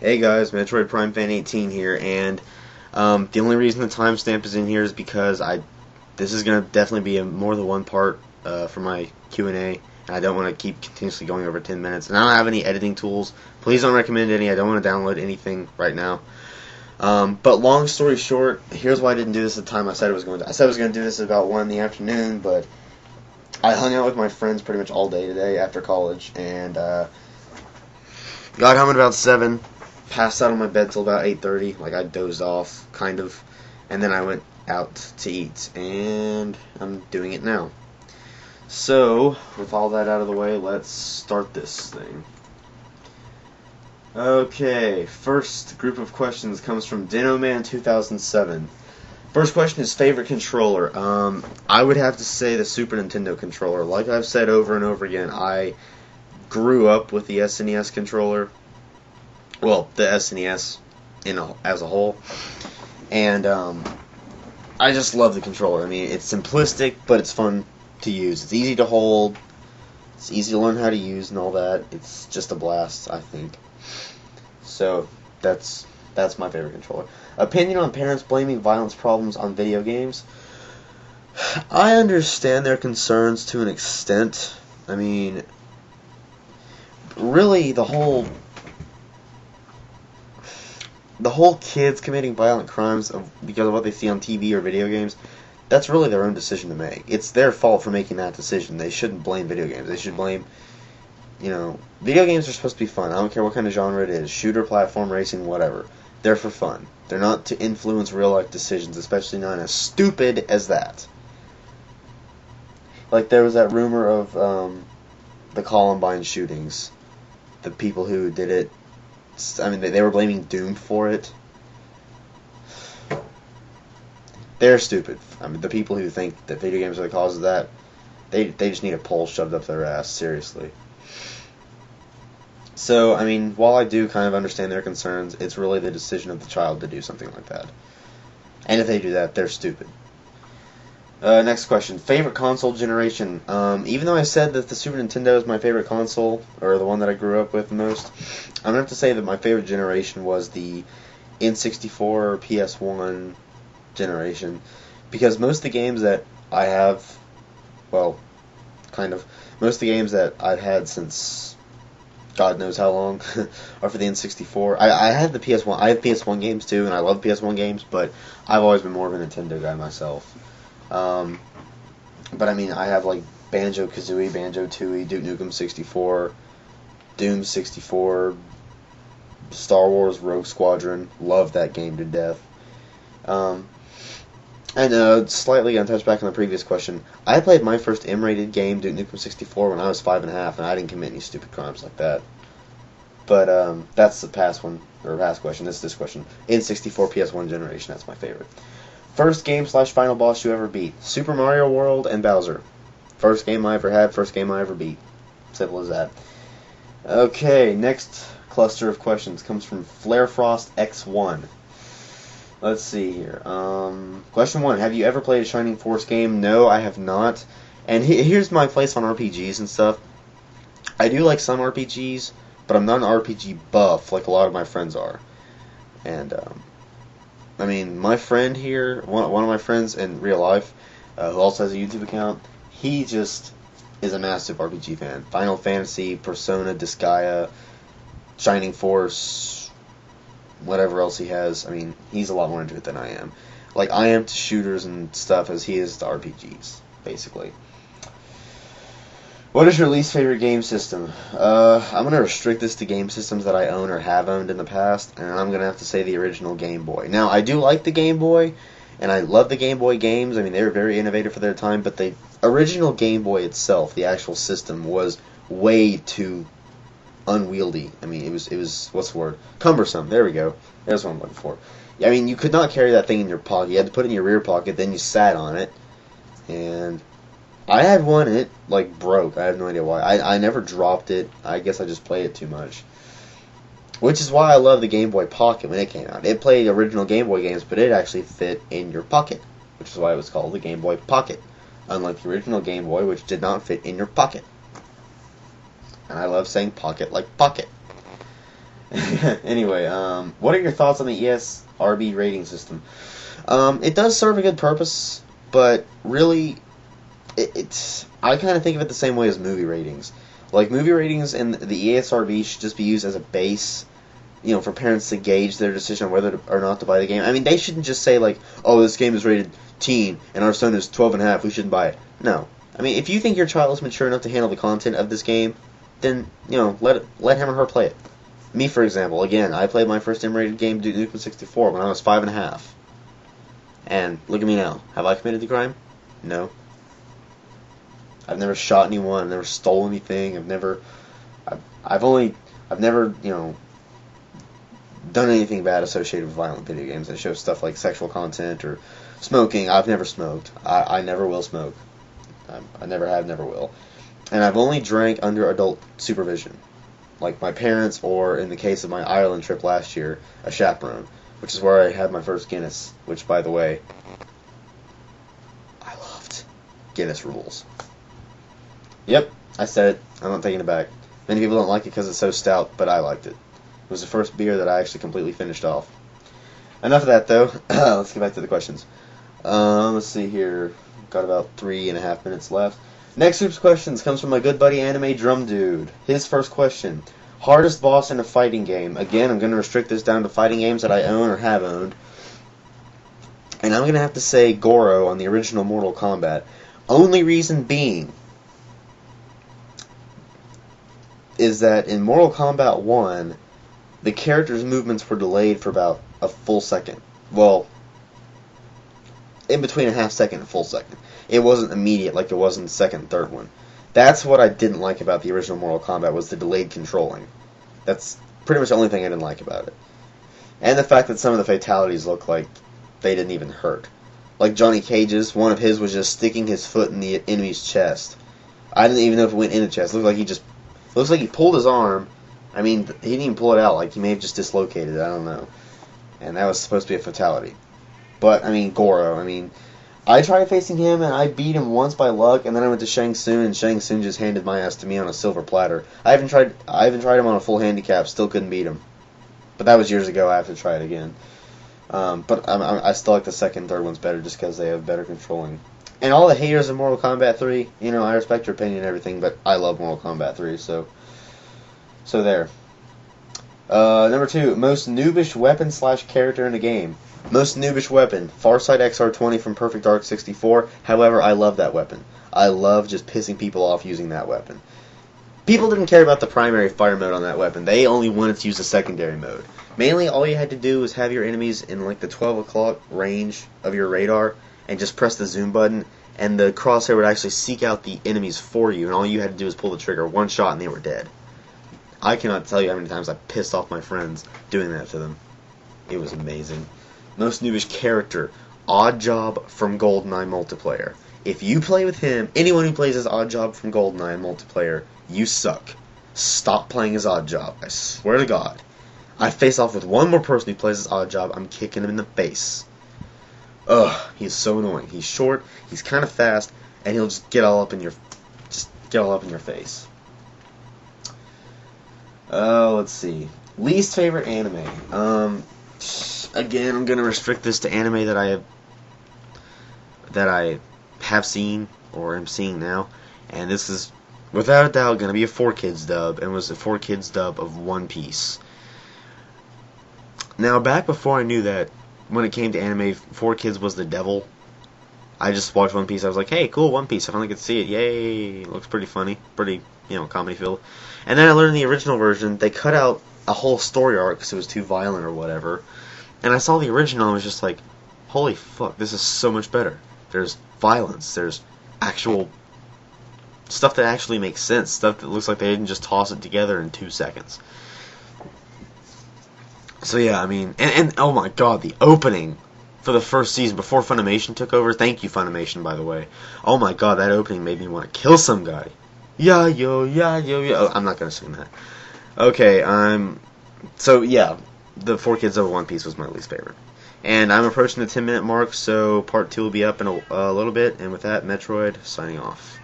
Hey guys, Metroid Prime Fan 18 here, and the only reason the timestamp is in here is because this is gonna definitely be a more than one part for my Q&A, and I don't want to keep continuously going over 10 minutes. And I don't have any editing tools. Please don't recommend any. I don't want to download anything right now. But long story short, here's why I didn't do this at the time I said I was going to. I said I was going to do this at about 1 in the afternoon, but I hung out with my friends pretty much all day today after college, and got home at about 7. Passed out on my bed till about 8:30, like I dozed off, kind of, and then I went out to eat, and I'm doing it now. So, with all that out of the way, let's start this thing. Okay, first group of questions comes from Dinoman2007. First question is favorite controller. I would have to say the Super Nintendo controller. Like I've said over and over again, I grew up with the SNES controller. Well, the SNES as a whole, and I just love the controller. I mean, it's simplistic, but it's fun to use. It's easy to hold. It's easy to learn how to use and all that. It's just a blast, I think. So that's my favorite controller. Opinion on parents blaming violence problems on video games. I understand their concerns to an extent. I mean, really, the whole kids committing violent crimes because of what they see on TV or video games, that's really their own decision to make. It's their fault for making that decision. They shouldn't blame video games. They should blame, video games are supposed to be fun. I don't care what kind of genre it is. Shooter, platform, racing, whatever. They're for fun. They're not to influence real-life decisions, especially not as stupid as that. Like, there was that rumor of the Columbine shootings. The people who did it, I mean, they were blaming Doom for it. They're stupid. I mean, the people who think that video games are the cause of that, they just need a pole shoved up their ass, seriously. So, I mean, while I do kind of understand their concerns, it's really the decision of the child to do something like that. And if they do that, they're stupid. Next question. Favorite console generation. Even though I said that the Super Nintendo is my favorite console, or the one that I grew up with the most, I'm going to have to say that my favorite generation was the N64 or PS1 generation. Because most of the games that I have, well, kind of, most of the games that I've had since God knows how long are for the N64. I had the PS1. I have PS1 games too, and I love PS1 games, but I've always been more of a Nintendo guy myself. But I mean, I have like Banjo-Kazooie, Banjo-Tooie, Duke Nukem 64, Doom 64, Star Wars Rogue Squadron. Love that game to death. And slightly gonna touch back on the previous question. I played my first M-rated game, Duke Nukem 64, when I was 5.5, and I didn't commit any stupid crimes like that. But that's the past one, or past question. This question. N64 PS1 generation. That's my favorite. First game/final boss you ever beat. Super Mario World and Bowser. First game I ever had, first game I ever beat. Simple as that. Okay, next cluster of questions comes from Flarefrost X1. Let's see here. Question 1. Have you ever played a Shining Force game? No, I have not. And here's my place on RPGs and stuff. I do like some RPGs, but I'm not an RPG buff like a lot of my friends are. And, I mean, my friend here, one of my friends in real life, who also has a YouTube account, he just is a massive RPG fan. Final Fantasy, Persona, Disgaea, Shining Force, whatever else he has. I mean, he's a lot more into it than I am. Like, I am to shooters and stuff as he is to RPGs, basically. What is your least favorite game system? I'm going to restrict this to game systems that I own or have owned in the past, and I'm going to have to say the original Game Boy. Now, I do like the Game Boy, and I love the Game Boy games. I mean, they were very innovative for their time, but the original Game Boy itself, the actual system, was way too unwieldy. I mean, it was what's the word? Cumbersome. There we go. That's what I'm looking for. I mean, you could not carry that thing in your pocket. You had to put it in your rear pocket, then you sat on it, and I had one, and it, like, broke. I have no idea why. I never dropped it. I guess I just played it too much. Which is why I love the Game Boy Pocket when it came out. It played original Game Boy games, but it actually fit in your pocket, which is why it was called the Game Boy Pocket. Unlike the original Game Boy, which did not fit in your pocket. And I love saying pocket like pocket. Anyway, what are your thoughts on the ESRB rating system? It does serve a good purpose, but really, it's I kind of think of it the same way as movie ratings. Like movie ratings and the ESRB should just be used as a base, for parents to gauge their decision on whether or not to buy the game. I mean, they shouldn't just say like, "Oh, this game is rated teen and our son is 12 and a half. We shouldn't buy it." No. I mean, if you think your child is mature enough to handle the content of this game, then let him or her play it. Me, for example, again, I played my first M-rated game, Duke Nukem 64, when I was 5 and a half. And look at me now. Have I committed the crime? No. I've never shot anyone. I've never stolen anything. I've never, done anything bad associated with violent video games that show stuff like sexual content or smoking. I've never smoked. I never will smoke. I never have, never will. And I've only drank under adult supervision, like my parents, or in the case of my Ireland trip last year, a chaperone, which is where I had my first Guinness, which, by the way, I loved. Guinness rules. Yep, I said it. I'm not taking it back. Many people don't like it because it's so stout, but I liked it. It was the first beer that I actually completely finished off. Enough of that, though. Let's get back to the questions. Let's see here. Got about 3.5 minutes left. Next group's questions comes from my good buddy Anime Drum Dude. His first question. Hardest boss in a fighting game. Again, I'm going to restrict this down to fighting games that I own or have owned. And I'm going to have to say Goro on the original Mortal Kombat. Only reason being is that in Mortal Kombat 1, the character's movements were delayed for about a full second. Well, in between a half second and a full second. It wasn't immediate like it was in the second and third one. That's what I didn't like about the original Mortal Kombat, was the delayed controlling. That's pretty much the only thing I didn't like about it. And the fact that some of the fatalities look like they didn't even hurt. Like Johnny Cage's, one of his was just sticking his foot in the enemy's chest. I didn't even know if it went in the chest. It looks like he pulled his arm. I mean, he didn't even pull it out. Like, he may have just dislocated it. I don't know. And that was supposed to be a fatality. But, I mean, Goro, I tried facing him, and I beat him once by luck, and then I went to Shang Tsung, and Shang Tsung just handed my ass to me on a silver platter. I even tried him on a full handicap, still couldn't beat him. But that was years ago. I have to try it again. But I still like the second and third ones better, just because they have better controlling. And all the haters of Mortal Kombat 3, I respect your opinion and everything, but I love Mortal Kombat 3, so there. Number 2, most noobish weapon / character in the game. Most noobish weapon, Farsight XR20 from Perfect Dark 64. However, I love that weapon. I love just pissing people off using that weapon. People didn't care about the primary fire mode on that weapon. They only wanted to use the secondary mode. Mainly, all you had to do was have your enemies in like the 12 o'clock range of your radar, and just press the zoom button, and the crosshair would actually seek out the enemies for you, and all you had to do was pull the trigger, one shot, and they were dead. I cannot tell you how many times I pissed off my friends doing that to them. It was amazing. Most noobish character, Oddjob from GoldenEye multiplayer. If you play with him, anyone who plays as Oddjob from GoldenEye in multiplayer, you suck. Stop playing as Oddjob. I swear to God. I face off with one more person who plays as Oddjob, I'm kicking him in the face. Ugh, he's so annoying. He's short, he's kind of fast, and he'll just get all up in your face. Let's see. Least favorite anime. Again, I'm gonna restrict this to anime that I have seen or am seeing now, and this is without a doubt gonna be a 4Kids dub, and was a 4Kids dub of One Piece. Now, back before I knew that, when it came to anime, 4Kids was the devil. I just watched One Piece. I was like, hey, cool, One Piece. I finally get to see it. Yay. It looks pretty funny. Pretty, comedy filled. And then I learned the original version, they cut out a whole story arc because it was too violent or whatever. And I saw the original and was just like, holy fuck, this is so much better. There's violence. There's actual stuff that actually makes sense. Stuff that looks like they didn't just toss it together in 2 seconds. So yeah, and oh my god, the opening for the first season before Funimation took over. Thank you, Funimation, by the way. Oh my god, that opening made me want to kill some guy. Yeah, yo, yeah, yo, yo. Oh, I'm not gonna sing that. Okay, so yeah, the 4Kids of One Piece was my least favorite. And I'm approaching the 10-minute mark, so part 2 will be up in a little bit. And with that, Metroid signing off.